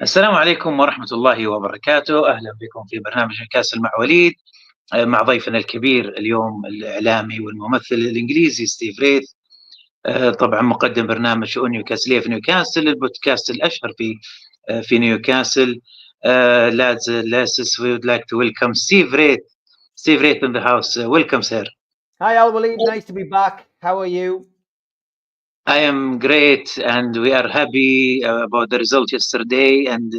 السلام عليكم ورحمة الله وبركاته. أهلا بكم في برنامج نيوكاسل مع وليد، مع ضيفنا الكبير اليوم الإعلامي والممثل الإنجليزي ستيف ريث. طبعا مقدم برنامج شؤون نيوكاسلية في نيوكاسل، البودكاست الأشهر في نيوكاسل. Let's we would like to welcome Steve Wraith. Steve Wraith in the house. Welcome, sir. Hi, Al-Walid. Nice to be back. How are you? I am great, and we are happy about the result yesterday, and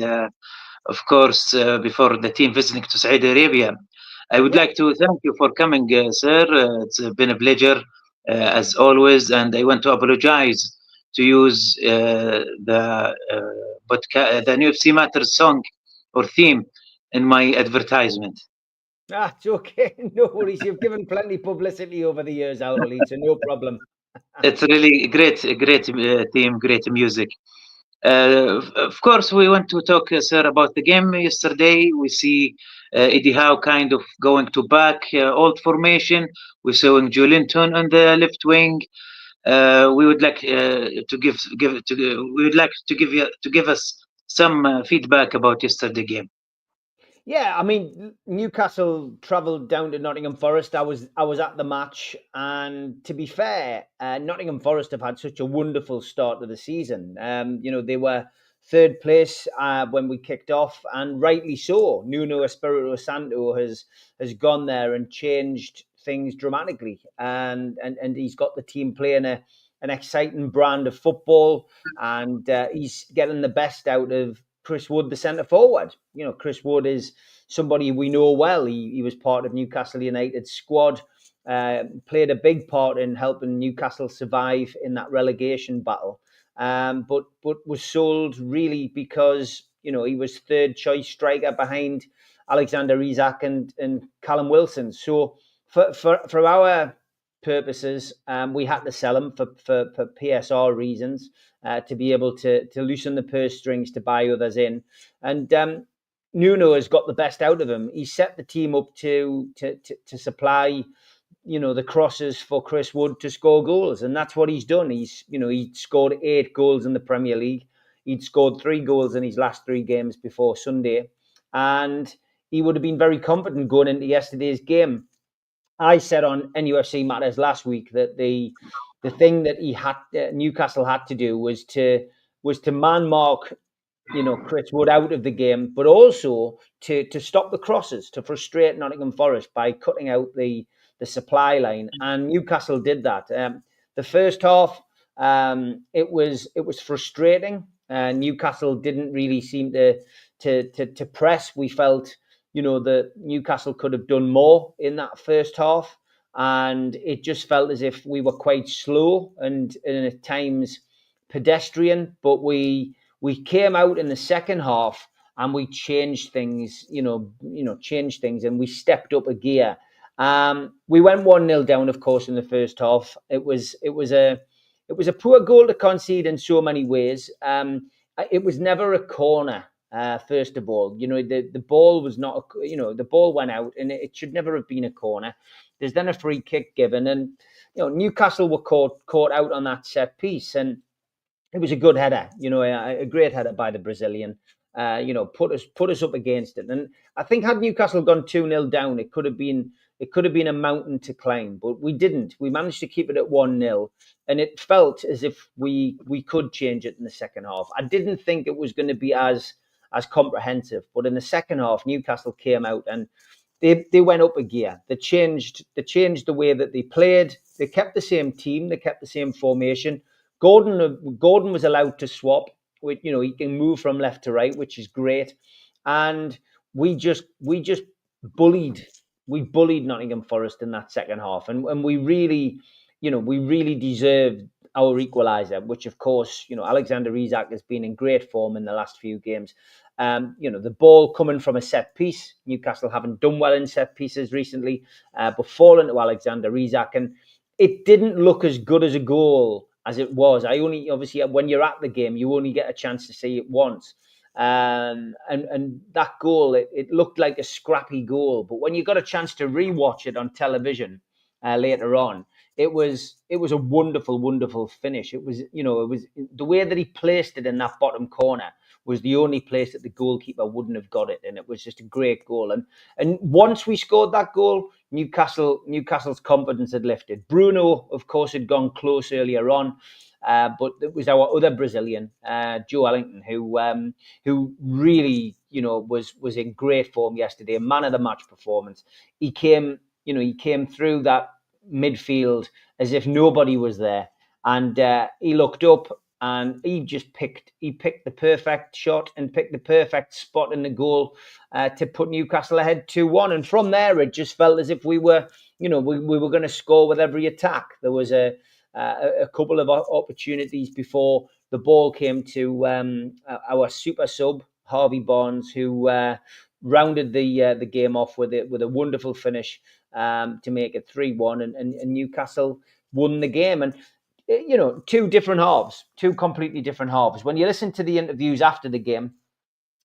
of course, before the team visiting to Saudi Arabia. I would like to thank you for coming, sir. It's been a pleasure, as always, and I want to apologize to use the UFC Matters song or theme in my advertisement. It's okay. No worries. You've given plenty publicity over the years, Al-Walid, so no problem. It's really great theme, great music. Of course, we want to talk, sir, about the game yesterday. We see Eddie Howe kind of going to back old formation. We're showing Joe Linton on the left wing. We would like to give us some feedback about yesterday game. Yeah, I mean, Newcastle travelled down to Nottingham Forest. I was at the match, and to be fair, Nottingham Forest have had such a wonderful start to the season. They were third place when we kicked off, and rightly so. Nuno Espirito Santo has gone there and changed things dramatically, and he's got the team playing an exciting brand of football, and he's getting the best out of Chris Wood, the centre forward. Chris Wood is somebody we know well. He was part of Newcastle United's squad, played a big part in helping Newcastle survive in that relegation battle. But was sold really because he was third choice striker behind Alexander Isak and Callum Wilson. So for our purposes, we had to sell him for PSR reasons, to be able to loosen the purse strings to buy others in. And Nuno has got the best out of him. He set the team up to supply, the crosses for Chris Wood to score goals, and that's what he's done. He scored 8 goals in the Premier League. He'd scored 3 goals in his last 3 games before Sunday, and he would have been very confident going into yesterday's game. I said on NUFC Matters last week that the thing that Newcastle had to do was to man mark, Chris Wood out of the game, but also to stop the crosses, to frustrate Nottingham Forest by cutting out the supply line, and Newcastle did that. The first half, it was frustrating. Newcastle didn't really seem to press. We felt, that Newcastle could have done more in that first half, and it just felt as if we were quite slow and at times pedestrian. But we came out in the second half and we changed things, and we stepped up a gear. We went 1-0 down, of course, in the first half. It was a poor goal to concede in so many ways. It was never a corner. First of all, the ball was not, the ball went out, and it should never have been a corner. There's then a free kick given, and Newcastle were caught out on that set piece, and it was a good header, a great header by the Brazilian. Put us up against it, and I think had Newcastle gone 2-0 down, it could have been a mountain to climb, but we didn't. We managed to keep it at 1-0, and it felt as if we could change it in the second half. I didn't think it was going to be as comprehensive, but in the second half, Newcastle came out and they went up a gear. They changed the way that they played. They kept the same team. They kept the same formation. Gordon was allowed to swap. He can move from left to right, which is great. And we just bullied Nottingham Forest in that second half, and we really deserved our equaliser, which of course, Alexander Isak has been in great form in the last few games. The ball coming from a set piece. Newcastle haven't done well in set pieces recently, but falling to Alexander Isak, and it didn't look as good as a goal as it was. Obviously, when you're at the game, you only get a chance to see it once. And that goal, it looked like a scrappy goal, but when you got a chance to rewatch it on television later on, it was a wonderful finish. It was, it was the way that he placed it in that bottom corner was the only place that the goalkeeper wouldn't have got it, and it was just a great goal. And once we scored that goal, Newcastle's confidence had lifted. Bruno, of course, had gone close earlier on, but it was our other Brazilian, Joe Ellington, who really, was in great form yesterday. A man of the match performance. He came through that midfield as if nobody was there, and he looked up and he picked the perfect shot and picked the perfect spot in the goal to put Newcastle ahead 2-1. And from there, it just felt as if we were going to score with every attack. There was a couple of opportunities before the ball came to our super sub Harvey Barnes, who rounded the game off with a wonderful finish to make it 3-1, and Newcastle won the game. And two completely different halves. When you listen to the interviews after the game,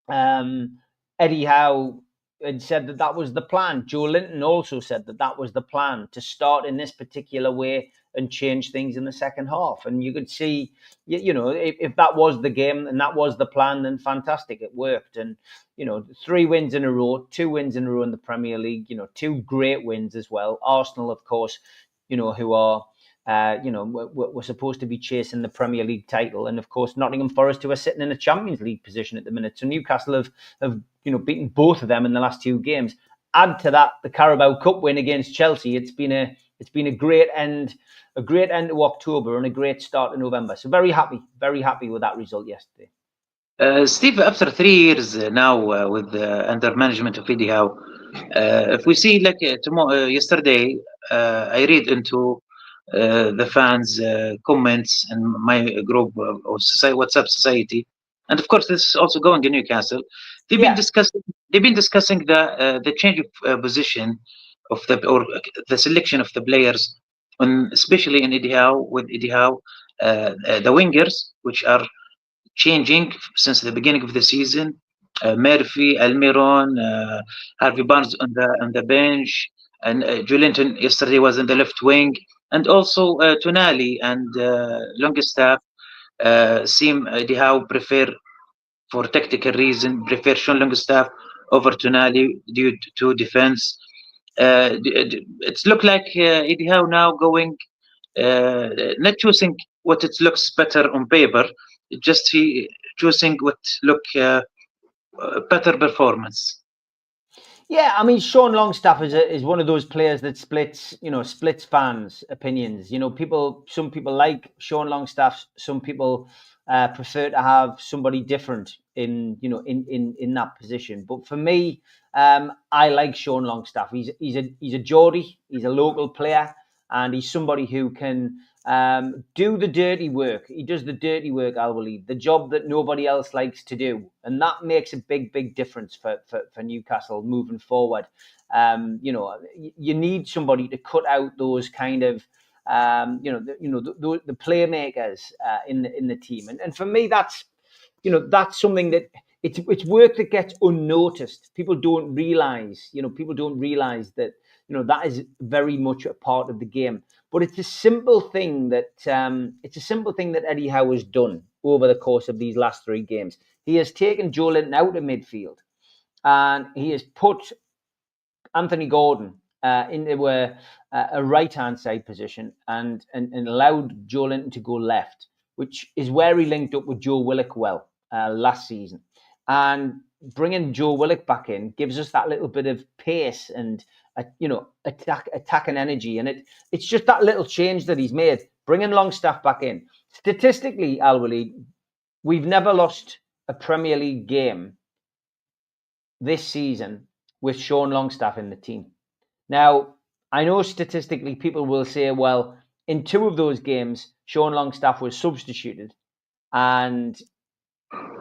Eddie Howe had said that was the plan. Joe Linton also said that was the plan, to start in this particular way and change things in the second half. And you could see, if that was the game and that was the plan, then fantastic, it worked. And 3 wins in a row, 2 wins in a row in the Premier League, 2 great wins as well. Arsenal, of course, who are we're supposed to be chasing the Premier League title, and of course Nottingham Forest, who are sitting in a Champions League position at the minute. So Newcastle have beaten both of them in the last 2 games. Add to that the Carabao Cup win against Chelsea. It's been a great end to October and a great start to November. So very happy with that result yesterday. Steve, after 3 years now with under management of Eddie Howe, if we see yesterday, I read into the fans' comments in my group of WhatsApp society, and of course this is also going in Newcastle. They've been discussing the change of position of the selection of the players, especially in Eddie Howe, the wingers, which are changing since the beginning of the season. Murphy, Almiron, Harvey Barnes on the bench, and Joelinton yesterday was in the left wing, and also Tonali and Longstaff seem Eddie Howe prefer, for tactical reason, prefer Sean Longstaff over Tonali due to defense. It's looked like Eddie Howe now going, not choosing what it looks better on paper, just choosing what look better performance. Yeah, I mean, Sean Longstaff is one of those players that splits fans' opinions. Some people like Sean Longstaff. Some people prefer to have somebody different in that position. But for me, I like Sean Longstaff. He's a Geordie. He's a local player, and he's somebody who can do the dirty work. He does the dirty work, I believe, the job that nobody else likes to do. And that makes a big difference for Newcastle moving forward. You need somebody to cut out those kind of, the playmakers in the team. And for me, that's something that it's work that gets unnoticed. People don't realize that, that is very much a part of the game. But it's a simple thing that Eddie Howe has done over the course of these last 3 games. He has taken Joelinton out of midfield, and he has put Anthony Gordon into a right-hand side position and allowed Joelinton to go left, which is where he linked up with Joe Willock last season. And bringing Joe Willock back in gives us that little bit of pace and attack and energy, and it's just that little change that he's made, bringing Longstaff back in. Statistically, Al-Walid, we've never lost a Premier League game this season with Sean Longstaff in the team. Now, I know statistically people will say, well, in 2 of those games, Sean Longstaff was substituted, and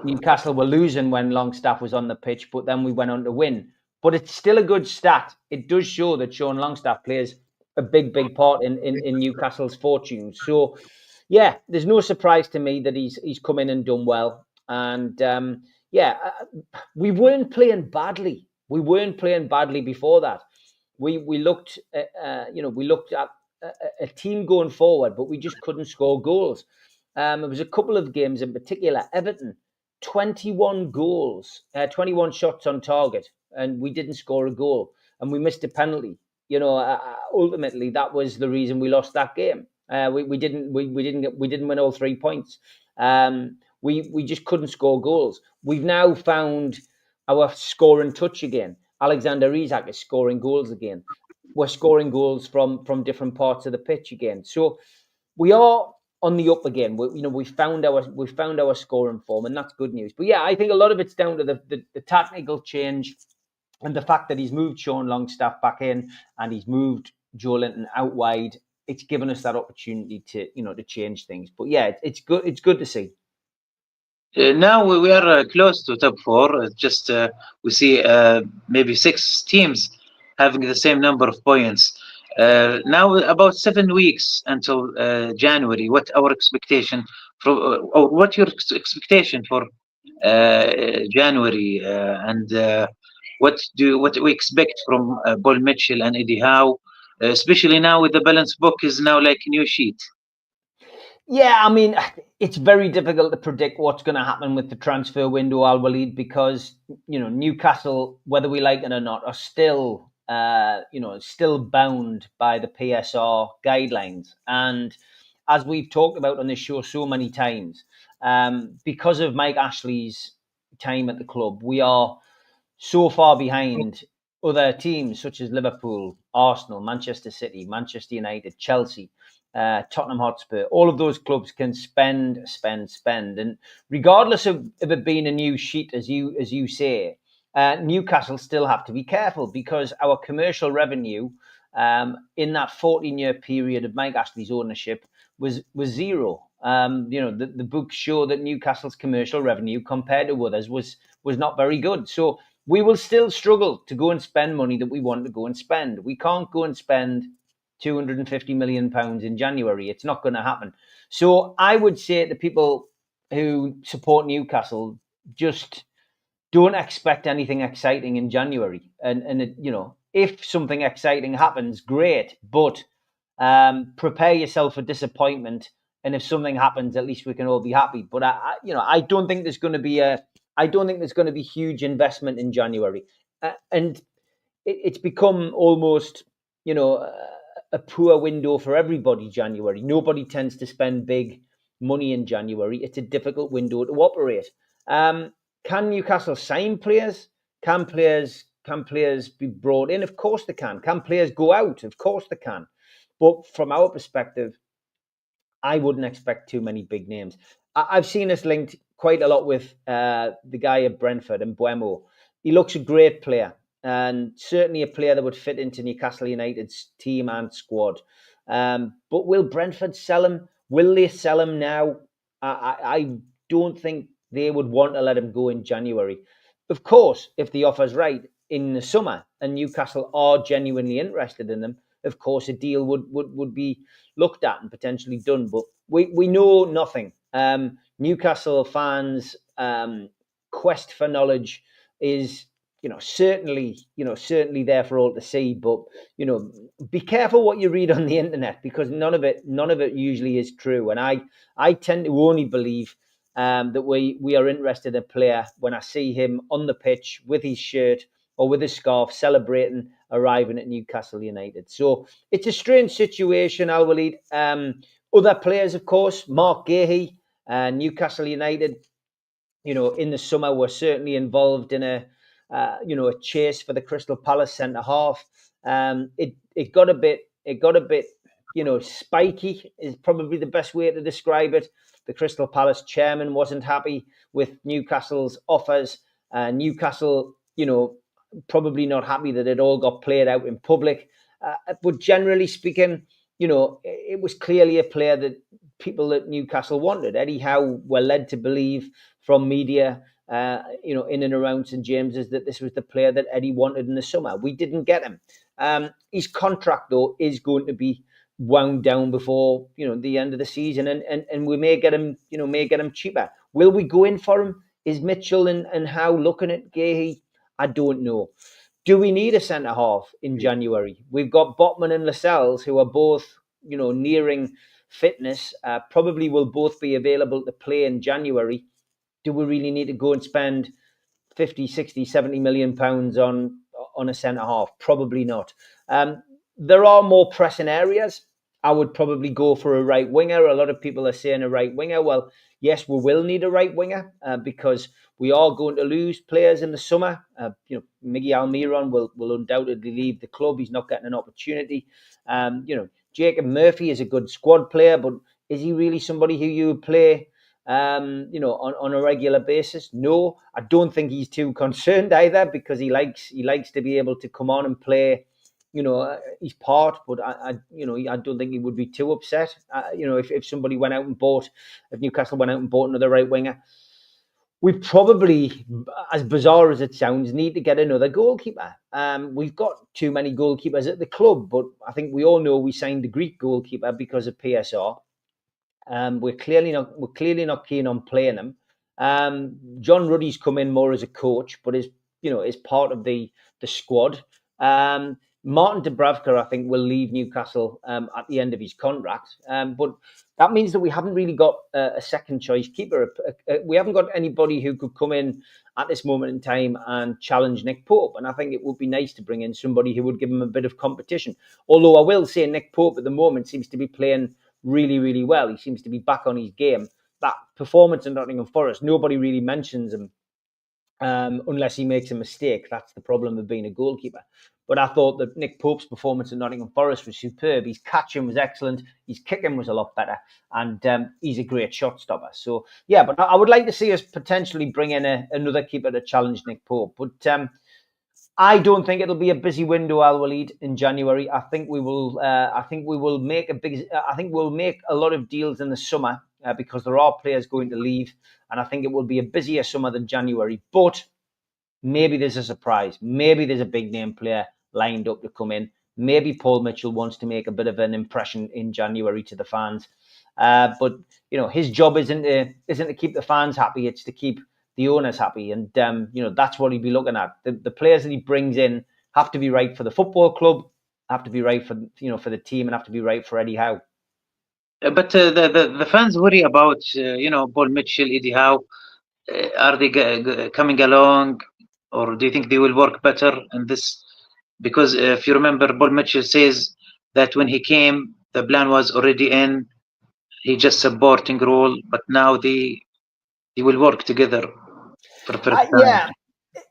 Newcastle were losing when Longstaff was on the pitch, but then we went on to win. But it's still a good stat. It does show that Sean Longstaff plays a big part in Newcastle's fortunes. So, yeah, there's no surprise to me that he's come in and done well. And we weren't playing badly. We weren't playing badly before that. We looked at a team going forward, but we just couldn't score goals. It was a couple of games in particular. Everton, 21 goals, 21 shots on target, and we didn't score a goal, and we missed a penalty. Ultimately, that was the reason we lost that game. We didn't win all 3 points. We just couldn't score goals. We've now found our scoring touch again. Alexander Isak is scoring goals again. We're scoring goals from different parts of the pitch again. So we are on the up again. We found our scoring form, and that's good news. But yeah, I think a lot of it's down to the tactical change and the fact that he's moved Sean Longstaff back in and he's moved Joe Linton out wide. It's given us that opportunity to change things. But yeah, it's good. It's good to see. Now we are close to top 4. We see maybe 6 teams having the same number of points. Now about 7 weeks until January. What our expectation or what your expectation for January, and what we expect from Paul Mitchell and Eddie Howe, especially now with the balance book is now like a new sheet. Yeah, I mean, it's very difficult to predict what's going to happen with the transfer window, Al-Walid, because Newcastle, whether we like it or not, are still still bound by the PSR guidelines. And as we've talked about on this show so many times, because of Mike Ashley's time at the club, we are so far behind other teams such as Liverpool, Arsenal, Manchester City, Manchester United, Chelsea, Tottenham Hotspur. All of those clubs can spend, and regardless of it being a new sheet, as you say, Newcastle still have to be careful because our commercial revenue in that 14-year period of Mike Ashley's ownership was zero. The books show that Newcastle's commercial revenue compared to others was not very good. So we will still struggle to go and spend money that we want to go and spend. We can't go and spend £250 million in January. It's not going to happen. So I would say to people who support Newcastle, just don't expect anything exciting in January. And if something exciting happens, great. But prepare yourself for disappointment. And if something happens, at least we can all be happy. But I don't think there's going to be huge investment in January. And it's become almost, a poor window for everybody, January. Nobody tends to spend big money in January. It's a difficult window to operate. Can Newcastle sign players? Can players be brought in? Of course they can. Can players go out? Of course they can. But from our perspective, I wouldn't expect too many big names. I've seen us linked quite a lot with the guy at Brentford, and Mbeumo. He looks a great player, and certainly a player that would fit into Newcastle United's team and squad. But will Brentford sell him? Will they sell him now? I don't think they would want to let him go in January. Of course, if the offer's right in the summer and Newcastle are genuinely interested in him, of course a deal would be looked at and potentially done. But we know nothing. Newcastle fans' quest for knowledge is certainly there for all to see. But be careful what you read on the internet, because none of it usually is true. And I tend to only believe that we are interested in a player when I see him on the pitch with his shirt or with his scarf celebrating arriving at Newcastle United. So it's a strange situation, Al-Walid. Other players, of course, Mark Gahey, Newcastle United, in the summer were certainly involved in a chase for the Crystal Palace centre half. It got a bit spiky is probably the best way to describe it. The Crystal Palace chairman wasn't happy with Newcastle's offers. Newcastle, probably not happy that it all got played out in public. But generally speaking, it was clearly a player that people at Newcastle wanted. Eddie Howe were led to believe from media, in and around St James's, that this was the player that Eddie wanted in the summer. We didn't get him. His contract, though, is going to be wound down before the end of the season, and we may get him cheaper. Will we go in for him? Is Mitchell and Howe looking at Gahey? I don't know. Do we need a centre half in January? We've got Botman and Lascelles, who are both nearing fitness, probably will both be available to play in January. Do we really need to go and spend 50, 60, 70 million pounds on a centre half? Probably not. There are more pressing areas. I would probably go for a right winger. A lot of people are saying a right winger. Well, yes, we will need a right winger because we are going to lose players in the summer. Miggy Almiron will undoubtedly leave the club. He's not getting an opportunity. Jacob Murphy is a good squad player, but is he really somebody who you would play on a regular basis? No, I don't think he's too concerned either, because he likes to be able to come on and play, his part. But I don't think he would be too upset. If somebody went out and bought, if Newcastle went out and bought another right winger, we probably, as bizarre as it sounds, need to get another goalkeeper. We've got too many goalkeepers at the club, but I think we all know we signed the Greek goalkeeper because of PSR. We're clearly not keen on playing him. John Ruddy's come in more as a coach, but is part of the squad. Martin Dubravka, I think, will leave Newcastle at the end of his contract. But that means that we haven't really got a second choice keeper. We haven't got anybody who could come in at this moment in time and challenge Nick Pope. And I think it would be nice to bring in somebody who would give him a bit of competition. Although I will say Nick Pope at the moment seems to be playing really, really well. He seems to be back on his game. That performance in Nottingham Forest, nobody really mentions him unless he makes a mistake. That's the problem of being a goalkeeper. But I thought that Nick Pope's performance in Nottingham Forest was superb. His catching was excellent. His kicking was a lot better. And he's a great shot stopper. So, yeah, but I would like to see us potentially bring in another keeper to challenge Nick Pope. But I don't think it'll be a busy window, Al Walid, in January. I think we will. I think we'll make a lot of deals in the summer because there are players going to leave, and I think it will be a busier summer than January. But maybe there's a surprise. Maybe there's a big name player lined up to come in. Maybe Paul Mitchell wants to make a bit of an impression in January to the fans. But his job isn't to keep the fans happy. It's to keep the owners happy, and that's what he'd be looking at. The players that he brings in have to be right for the football club, have to be right for for the team, and have to be right for Eddie Howe. But the fans worry about Paul Mitchell, Eddie Howe. Are they coming along, or do you think they will work better in this? Because if you remember, Paul Mitchell says that when he came, the plan was already in. He just supporting role, but now they will work together for the first time. Yeah.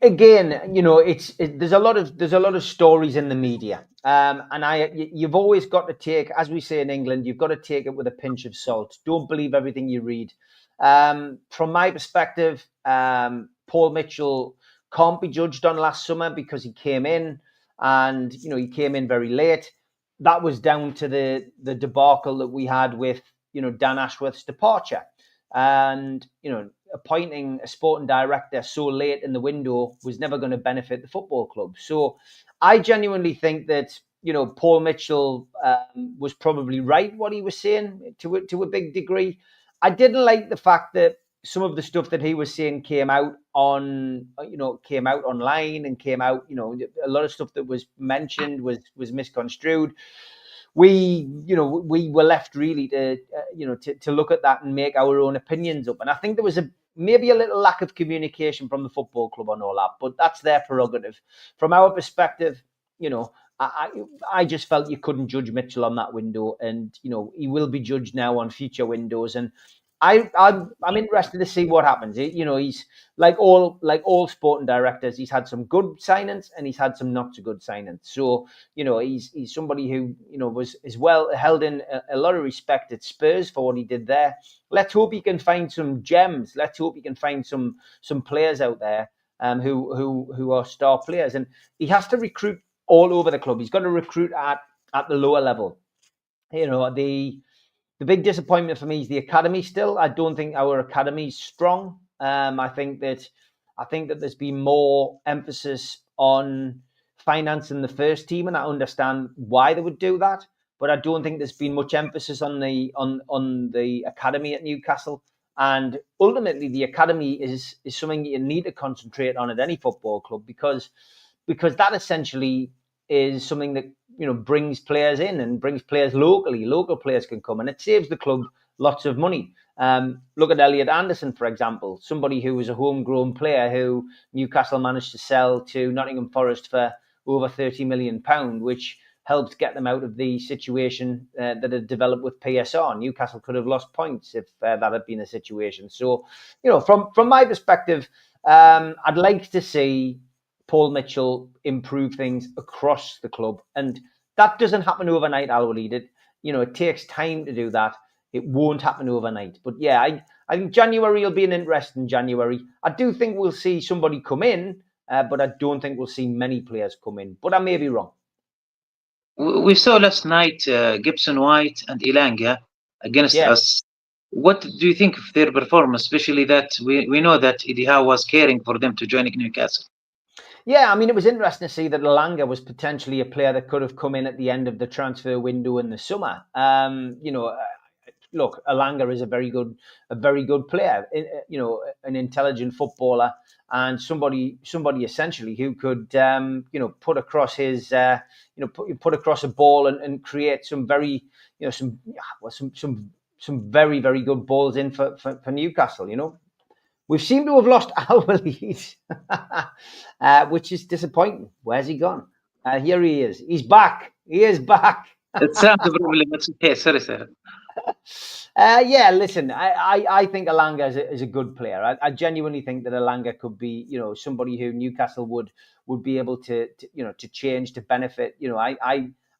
Again, there's a lot of stories in the media, and you've always got to take, as we say in England, you've got to take it with a pinch of salt. Don't believe everything you read. From my perspective, Paul Mitchell can't be judged on last summer because he came in, and he came in very late. That was down to the debacle that we had with Dan Ashworth's departure, and appointing a sporting director so late in the window was never going to benefit the football club. So I genuinely think that Paul Mitchell was probably right what he was saying to a big degree. I didn't like the fact that some of the stuff that he was saying came out online and came out, a lot of stuff that was mentioned was misconstrued. We were left really to look at that and make our own opinions up. And I think there was maybe a little lack of communication from the football club on all that, but that's their prerogative. From our perspective, I just felt you couldn't judge Mitchell on that window, and he will be judged now on future windows. And I'm interested to see what happens. He's like all sporting directors. He's had some good signings and he's had some not so good signings. So he's somebody who was as well held in a lot of respect at Spurs for what he did there. Let's hope he can find some gems. Let's hope he can find some players out there who are star players. And he has to recruit all over the club. He's got to recruit at the lower level. The big disappointment for me is the academy still. I don't think our academy is strong. I think that there's been more emphasis on financing the first team, and I understand why they would do that. But I don't think there's been much emphasis on the academy at Newcastle. And ultimately, the academy is something you need to concentrate on at any football club, because that essentially is something that brings players in and brings players locally. Local players can come, and it saves the club lots of money. Look at Elliot Anderson, for example, somebody who was a homegrown player who Newcastle managed to sell to Nottingham Forest for over £30 million, which helped get them out of the situation that had developed with PSR. Newcastle could have lost points if that had been the situation. So, from my perspective, I'd like to see Paul Mitchell improve things across the club, and that doesn't happen overnight, Al-Walid. It takes time to do that. It won't happen overnight. But yeah, I think January will be an interesting January. I do think we'll see somebody come in, but I don't think we'll see many players come in. But I may be wrong. We saw last night Gibson White and Elanga against us. What do you think of their performance, especially that we know that Eddie Howe was caring for them to join Newcastle? Yeah, I mean, it was interesting to see that Elanga was potentially a player that could have come in at the end of the transfer window in the summer. Look, Elanga is a very good player, an intelligent footballer, and somebody essentially who could, put across his, put across a ball and create some very, some very, very good balls in for Newcastle. We seem to have lost Al-Walid, which is disappointing. Where's he gone? Here he is. He's back. He is back. It's not the problem. It's okay. Sorry, sir. Yeah, listen, I think Elanga is a good player. I genuinely think that Elanga could be, somebody who Newcastle would be able to change to benefit.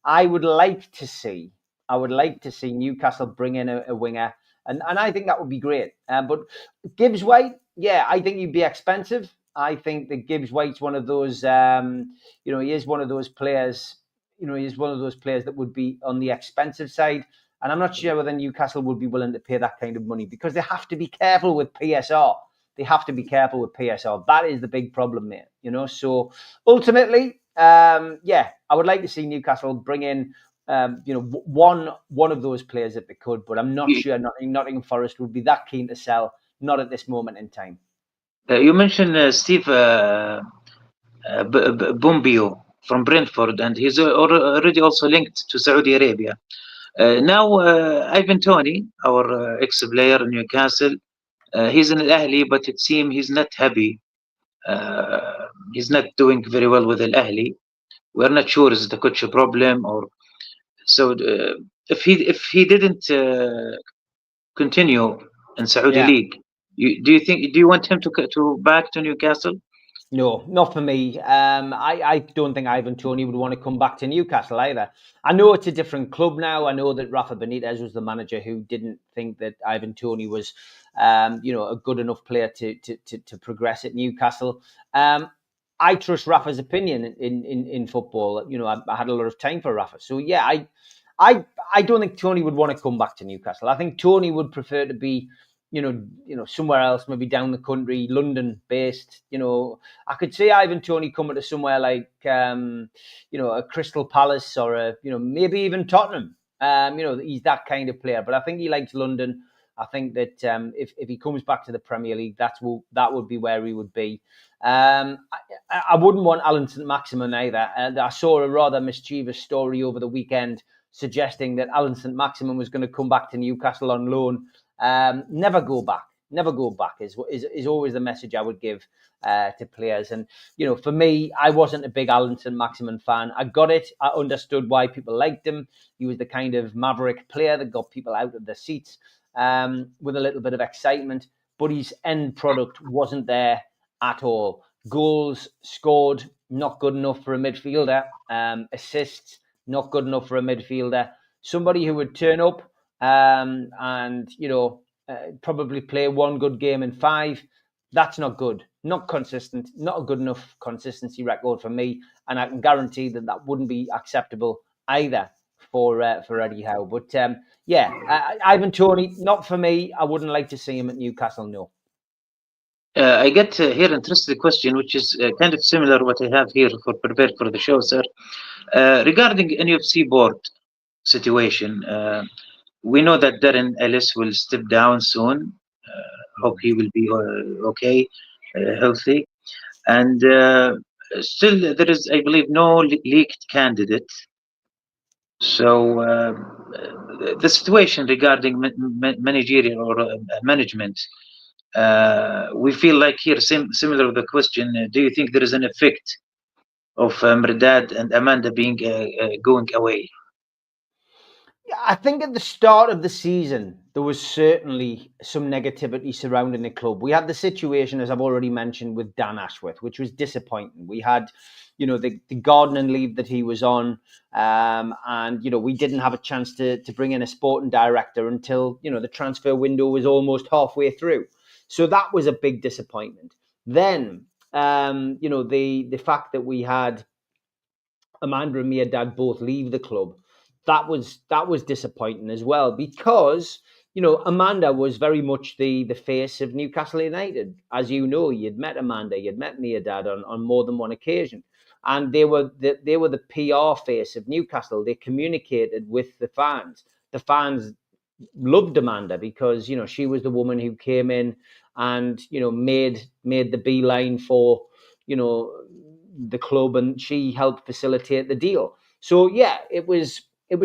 I would like to see Newcastle bring in a winger, and I think that would be great. But Gibbs White, yeah, I think he'd be expensive. I think that Gibbs White's one of those, he is one of those players. He's one of those players that would be on the expensive side. And I'm not sure whether Newcastle would be willing to pay that kind of money, because they have to be careful with PSR. That is the big problem there, So ultimately, I would like to see Newcastle bring in, one of those players if they could. But I'm not sure Nottingham Forest would be that keen to sell, not at this moment in time. You mentioned Steve Bumbio from Brentford, and he's already also linked to Saudi Arabia. Now, Ivan Toney, our ex-player in Newcastle, he's in Al-Ahli, but it seems he's not happy. He's not doing very well with Al-Ahli. We're not sure is the coach a problem or so. If he didn't continue in Saudi League, do you want him to back to Newcastle? No, not for me. I don't think Ivan Toney would want to come back to Newcastle either. I know it's a different club now. I know that Rafa Benitez was the manager who didn't think that Ivan Toney was, a good enough player to progress at Newcastle. I trust Rafa's opinion in football. I had a lot of time for Rafa. So yeah, I don't think Toney would want to come back to Newcastle. I think Toney would prefer to be, somewhere else, maybe down the country, London based. I could see Ivan Toney coming to somewhere like, a Crystal Palace or maybe even Tottenham. He's that kind of player, but I think he likes London. I think that if he comes back to the Premier League, that would be where he would be. I wouldn't want Alan St-Maximin either. I saw a rather mischievous story over the weekend suggesting that Alan St-Maximin was going to come back to Newcastle on loan. Never go back is always the message I would give to players. And for me, I wasn't a big Alan St-Maximin fan. I got it. I understood why people liked him. He was the kind of maverick player that got people out of their seats with a little bit of excitement, but his end product wasn't there at all. Goals scored, not good enough for a midfielder. Assists, not good enough for a midfielder. Somebody who would turn up and probably play one good game in 5. That's not good, not consistent, not a good enough consistency record for me, and I can guarantee that wouldn't be acceptable either for Eddie Howe. But Ivan Toney, not for me. I wouldn't like to see him at Newcastle. No. I get here interesting question, which is kind of similar to what I have here for prepared for the show, sir. Regarding NFC board situation, we know that Darren Ellis will step down soon. Hope he will be okay, healthy. And still, there is, I believe, no leaked candidate So the situation regarding managerial or management, we feel like here similar to the question. Do you think there is an effect of Merdad and Amanda being going away? I think at the start of the season, there was certainly some negativity surrounding the club. We had the situation, as I've already mentioned, with Dan Ashworth, which was disappointing. We had, the gardening leave that he was on, and, we didn't have a chance to bring in a sporting director until, the transfer window was almost halfway through. So that was a big disappointment. Then, the fact that we had Amanda and Mehrdad both leave the club, that was disappointing as well, because Amanda was very much the face of Newcastle United. As you know, you'd met Amanda, you'd met Mehrdad on more than one occasion, and they were the PR face of Newcastle. They communicated with the fans. The fans loved Amanda because she was the woman who came in and made the beeline for the club, and she helped facilitate the deal. So yeah, it was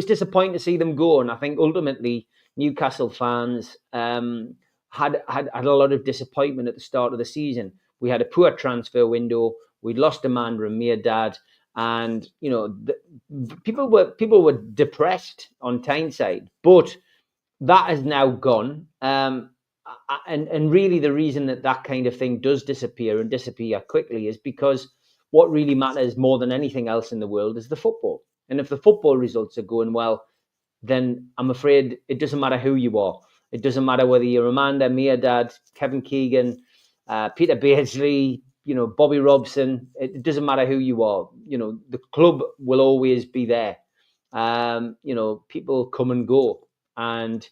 disappointing to see them go, and I think ultimately Newcastle fans had a lot of disappointment at the start of the season. We had a poor transfer window. We'd lost Amanda and Mehrdad, and people were depressed on Tyneside, but that has now gone. And really the reason that kind of thing does disappear and disappear quickly is because what really matters more than anything else in the world is the football. And if the football results are going well, then I'm afraid it doesn't matter who you are. It doesn't matter whether you're Amanda, Mehrdad, Kevin Keegan, Peter Beardsley, Bobby Robson. It doesn't matter who you are. The club will always be there. People come and go. And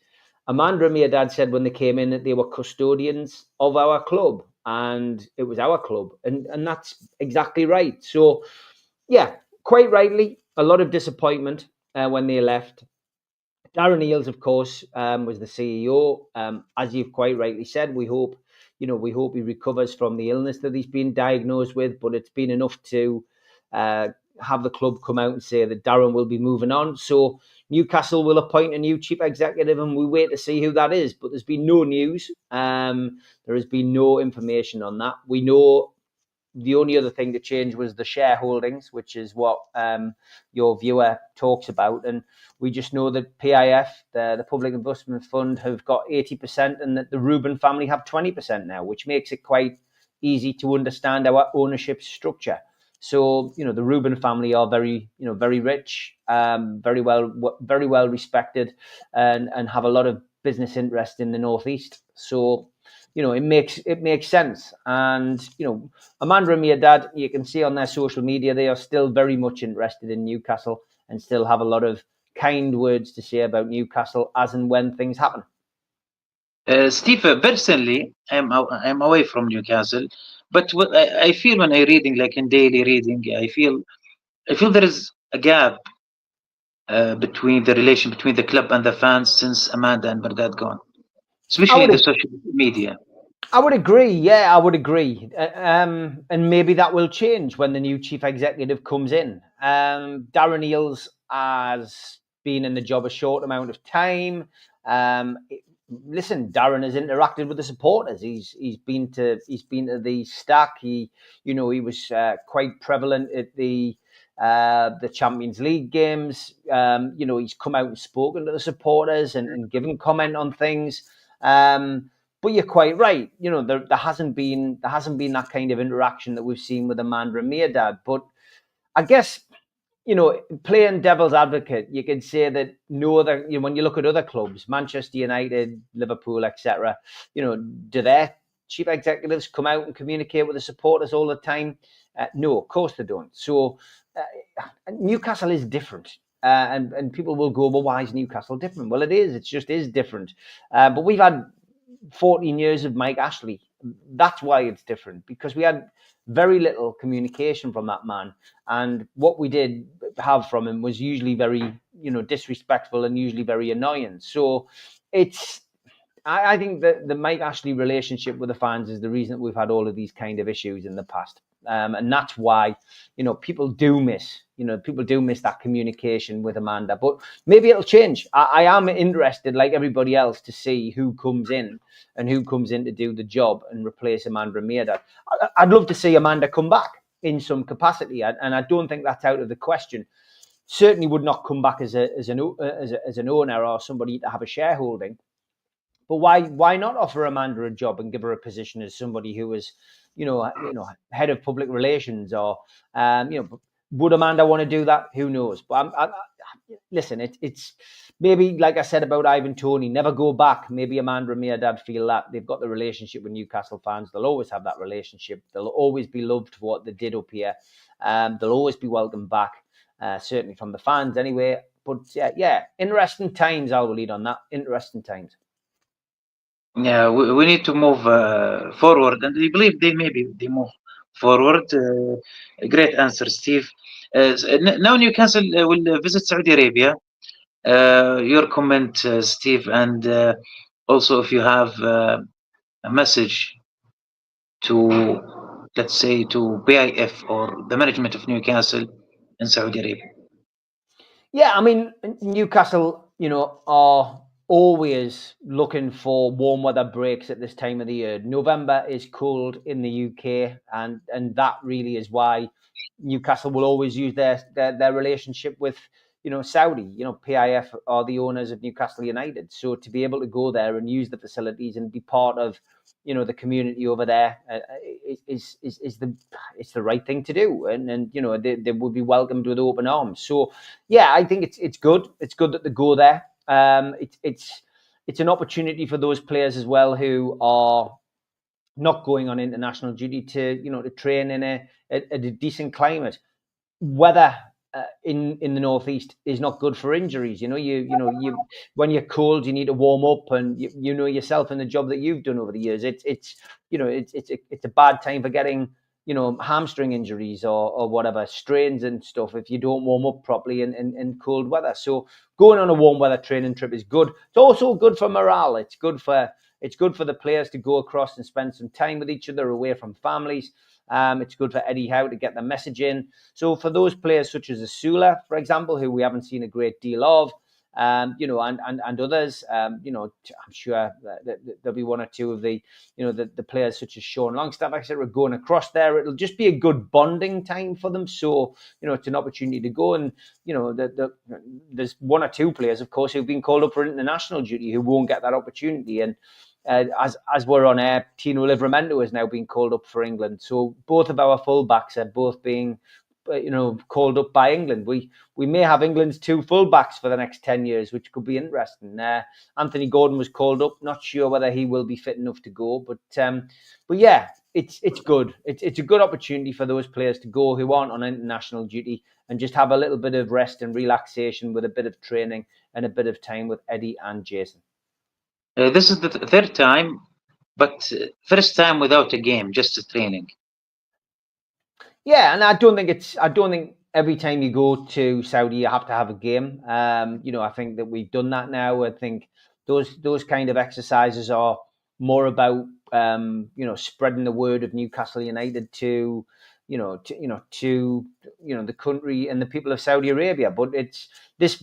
Amanda and Mehrdad said when they came in that they were custodians of our club, and it was our club. And that's exactly right. So, yeah, quite rightly, a lot of disappointment when they left. Darren Eales, of course, was the CEO. As you've quite rightly said, we hope he recovers from the illness that he's been diagnosed with, but it's been enough to have the club come out and say that Darren will be moving on. So Newcastle will appoint a new chief executive, and we wait to see who that is. But there's been no news. There has been no information on that. We know the only other thing to change was the shareholdings, which is what your viewer talks about. And we just know that PIF, the Public Investment Fund, have got 80%, and that the Rubin family have 20% now, which makes it quite easy to understand our ownership structure. So, the Rubin family are very rich, very well respected, and have a lot of business interest in the Northeast. So, it makes sense. And, Amanda and Mehrdad, you can see on their social media, they are still very much interested in Newcastle and still have a lot of kind words to say about Newcastle as and when things happen. Steve, personally, I'm away from Newcastle, but I feel when I'm reading, like in daily reading, I feel there is a gap between the relation between the club and the fans since Amanda and Mehrdad gone, especially the social media. I would agree. Yeah, I would agree. And maybe that will change when the new chief executive comes in. Darren Eales has been in the job a short amount of time. Listen, Darren has interacted with the supporters. He's been to the Stack. He was quite prevalent at the Champions League games. He's come out and spoken to the supporters and given comment on things. But you're quite right. There hasn't been that kind of interaction that we've seen with Amanda and Mehrdad. But I guess, playing devil's advocate, you could say that no other. When you look at other clubs, Manchester United, Liverpool, etc., do their chief executives come out and communicate with the supporters all the time? No, of course they don't. So Newcastle is different. And people will go, well, why is Newcastle different? Well, it is. It just is different. But we've had 14 years of Mike Ashley. That's why it's different, because we had very little communication from that man, and what we did have from him was usually very disrespectful and usually very annoying. So I think that the Mike Ashley relationship with the fans is the reason that we've had all of these kind of issues in the past. and that's why people do miss that communication with Amanda. But maybe it'll change. I am interested, like everybody else, to see who comes in to do the job and replace Amanda Meardad. I'd love to see Amanda come back in some capacity, and I don't think that's out of the question. Certainly would not come back as an owner or somebody to have a shareholding. But why not offer Amanda a job and give her a position as somebody who was, head of public relations, or would Amanda want to do that? Who knows? But listen, it's maybe, like I said about Ivan Toney, never go back. Maybe Amanda and Meardad feel that they've got the relationship with Newcastle fans. They'll always have that relationship. They'll always be loved for what they did up here. They'll always be welcomed back, certainly from the fans anyway. But yeah, interesting times, I'll lead on that. Interesting times. Yeah, we need to move forward, and I believe they move forward. Great answer, Steve. Now Newcastle will visit Saudi Arabia. Your comment, Steve, and also if you have a message to, let's say, to BIF or the management of Newcastle in Saudi Arabia. Yeah, I mean, Newcastle, are always looking for warm weather breaks at this time of the year. November is cold in the UK, and that really is why Newcastle will always use their relationship with Saudi. PIF are the owners of Newcastle United, so to be able to go there and use the facilities and be part of the community over there is the right thing to do, and they would be welcomed with open arms. So yeah, I think it's good. It's good that they go there. It's an opportunity for those players as well who are not going on international duty to train in a decent climate. Weather in the northeast is not good for injuries. You when you're cold, you need to warm up, and you know yourself in the job that you've done over the years. It's a bad time for getting hamstring injuries or whatever, strains and stuff if you don't warm up properly in cold weather. So going on a warm weather training trip is good. It's also good for morale. It's good for the players to go across and spend some time with each other away from families. It's good for Eddie Howe to get the message in. So for those players such as Asula, for example, who we haven't seen a great deal of, and others, I'm sure that there'll be one or two of the players such as Sean Longstaff, etc., going across there. It'll just be a good bonding time for them. So it's an opportunity to go, and there's one or two players, of course, who've been called up for international duty who won't get that opportunity. And as we're on air, Tino Livramento has now been called up for England. So both of our fullbacks are both being called up by England. We may have England's two fullbacks for the next 10 years, which could be interesting. Anthony Gordon was called up. Not sure whether he will be fit enough to go, but yeah, it's good. It's a good opportunity for those players to go who aren't on international duty and just have a little bit of rest and relaxation with a bit of training and a bit of time with Eddie and Jason. This is the third time, but first time without a game, just a training. Yeah, and I don't think every time you go to Saudi you have to have a game. I think that we've done that now. I think those kind of exercises are more about spreading the word of Newcastle United to the country and the people of Saudi Arabia. But it's this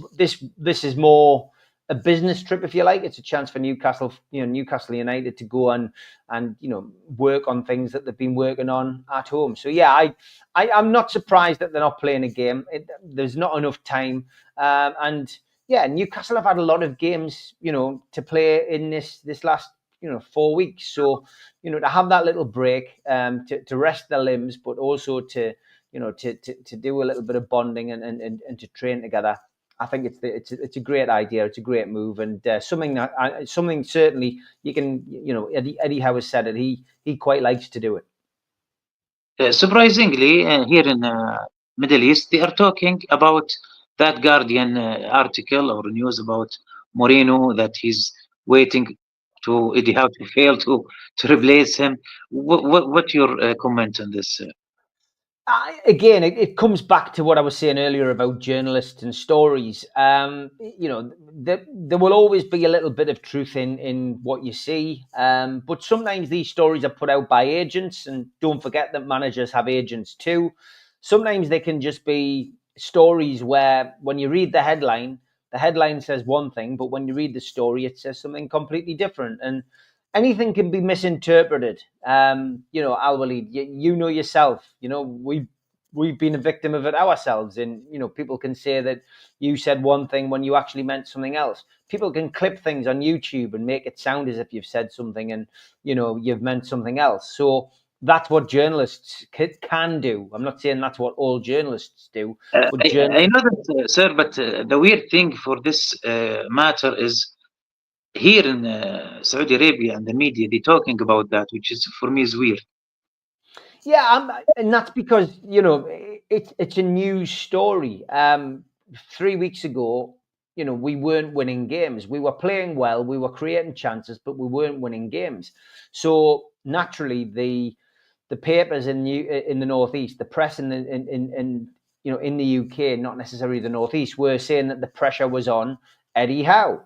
is more a business trip, if you like. It's a chance for Newcastle United to go and work on things that they've been working on at home. So yeah, I'm not surprised that they're not playing a game. There's not enough time, and yeah, Newcastle have had a lot of games, to play in this last 4 weeks. So to have that little break, to rest their limbs, but also to do a little bit of bonding and to train together. I think it's a great idea. It's a great move, and something certainly you can Eddie Howe has said it. He quite likes to do it. Surprisingly, here in Middle East, they are talking about that Guardian article or news about Mourinho, that he's waiting to Eddie Howe to fail to replace him. What's your comment on this? Again, it comes back to what I was saying earlier about journalists and stories. There will always be a little bit of truth in what you see, but sometimes these stories are put out by agents, and don't forget that managers have agents too. Sometimes they can just be stories where when you read the headline says one thing, but when you read the story, it says something completely different. And anything can be misinterpreted. Al Walid, you know yourself, we've been a victim of it ourselves. And, people can say that you said one thing when you actually meant something else. People can clip things on YouTube and make it sound as if you've said something and, you've meant something else. So that's what journalists can do. I'm not saying that's what all journalists do. But I know that, sir, but the weird thing for this matter is here in Saudi Arabia and the media, they're talking about that, which is for me is weird. Yeah, and that's because it's a news story. 3 weeks ago, we weren't winning games. We were playing well, we were creating chances, but we weren't winning games. So naturally, the papers in the Northeast, the press in the UK, not necessarily the Northeast, were saying that the pressure was on Eddie Howe.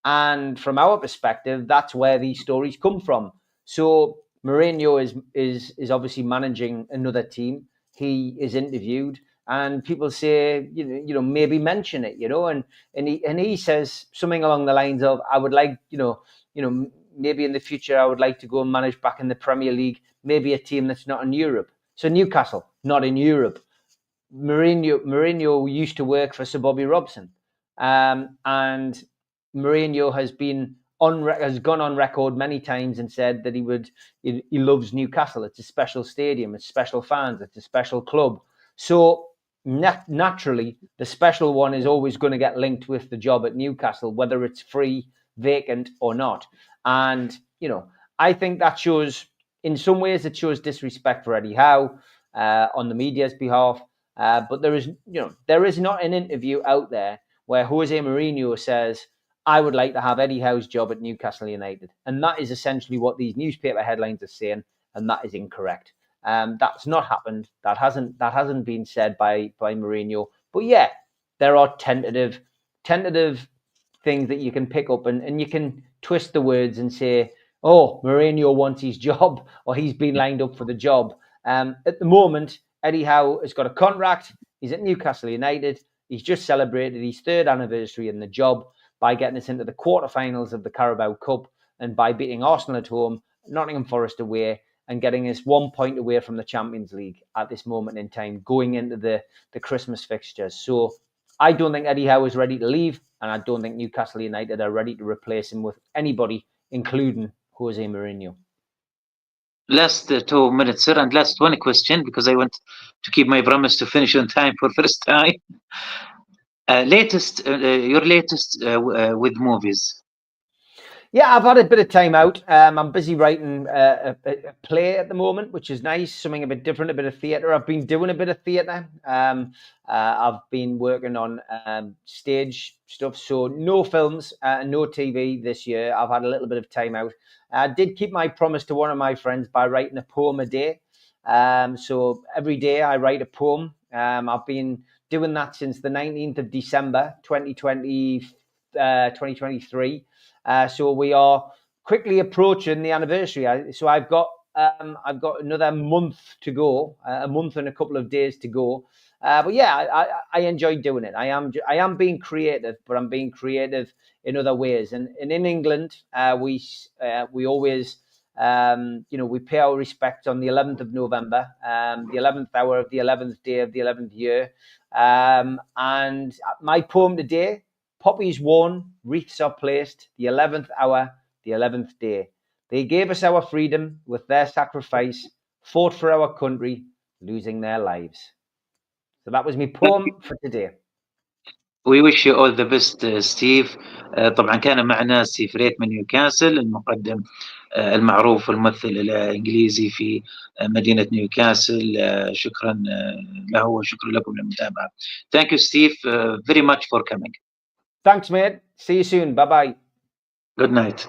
And from our perspective, that's where these stories come from. So Mourinho is obviously managing another team. He is interviewed, and people say, maybe mention it, and he says something along the lines of, I would like, maybe in the future I would like to go and manage back in the Premier League, maybe a team that's not in Europe. So Newcastle, not in Europe. Mourinho used to work for Sir Bobby Robson, and Mourinho has gone on record many times and said that he loves Newcastle. It's a special stadium, it's special fans, it's a special club. So naturally, the special one is always going to get linked with the job at Newcastle, whether it's free, vacant, or not. And I think that shows, in some ways, it shows disrespect for Eddie Howe on the media's behalf. But there is not an interview out there where Jose Mourinho says, I would like to have Eddie Howe's job at Newcastle United. And that is essentially what these newspaper headlines are saying, and that is incorrect. That's not happened. That hasn't been said by Mourinho. But yeah, there are tentative things that you can pick up, and you can twist the words and say, oh, Mourinho wants his job, or he's been lined up for the job. At the moment, Eddie Howe has got a contract. He's at Newcastle United. He's just celebrated his 3rd anniversary in the job by getting us into the quarterfinals of the Carabao Cup, and by beating Arsenal at home, Nottingham Forest away, and getting us 1 point away from the Champions League at this moment in time, going into the Christmas fixtures. So I don't think Eddie Howe is ready to leave, and I don't think Newcastle United are ready to replace him with anybody, including Jose Mourinho. Last 2 minutes, sir, and last one question, because I want to keep my promise to finish on time for first time. Your latest with movies? Yeah, I've had a bit of time out. I'm busy writing a play at the moment, which is nice, something a bit different, a bit of theatre. I've been doing a bit of theatre. I've been working on stage stuff, so no films, no TV this year. I've had a little bit of time out. I did keep my promise to one of my friends by writing a poem a day. So every day I write a poem. I've been doing that since the 19th of December, 2023. So we are quickly approaching the anniversary. So I've got another month to go, a month and a couple of days to go. But yeah, I enjoy doing it. I am being creative, but I'm being creative in other ways. And in England, we always we pay our respects on the 11th of November, the 11th hour of the 11th day of the 11th year. And my poem today: poppies worn, wreaths are placed, the 11th hour, the 11th day. They gave us our freedom with their sacrifice, fought for our country, losing their lives. So that was my poem for today. We wish you all the best, ستيف. طبعا كان معنا ستيف ريث من نيوكاسل، المقدم المعروف والممثل الإنجليزي في مدينة نيوكاسل. شكرا له وشكرا لكم للمتابعة. Thank you, Steve, very much for coming. Thanks, mate. See you soon. Bye-bye. Good night.